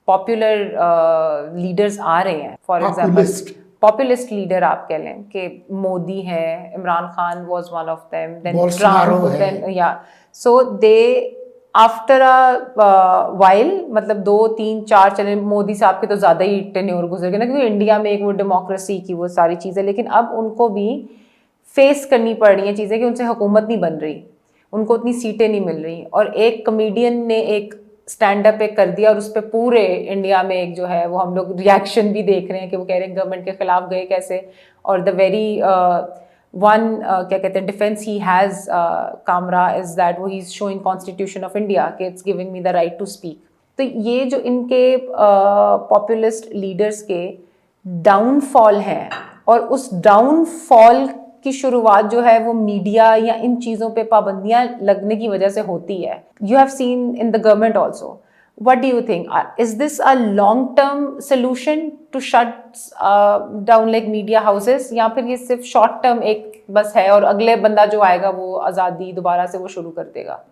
Popular leaders आ रहे हैं, for example populist leader आप कह लें कि मोदी है, Imran Khan was one of them, then Trump, then या so they after a while, मतलब 2 3 4 चले, मोदी साहब के तो ज़्यादा ही टेन्योर गुजर गए ना, क्योंकि इंडिया में एक वो डेमोक्रेसी की वो सारी चीज़ें, लेकिन अब उनको भी फेस करनी पड़ रही हैं चीज़ें कि उनसे हुकूमत नहीं बन रही, उनको उतनी सीटें नहीं मिल रही। और एक कमेडियन ने एक स्टैंड अप एक कर दिया और उस पर पूरे इंडिया में एक जो है वो हम लोग रिएक्शन भी देख रहे हैं कि वो कह रहे हैं गवर्नमेंट के खिलाफ गए कैसे, और द वेरी वन क्या कहते हैं defence he has Kamra is that वो he is showing constitution of India कि it's giving me the right to speak. तो ये जो इनके पॉपुलिस्ट लीडर्स के डाउनफॉल हैं, और उस डाउनफॉल की शुरुआत जो है वो मीडिया या इन चीज़ों पे पाबंदियां लगने की वजह से होती है। You have seen in the government also. What do you think? Is this a long-term solution to shut down like media houses, या फिर ये सिर्फ short-term एक बस है और अगले बंदा जो आएगा वो आज़ादी दोबारा से वो शुरू कर देगा?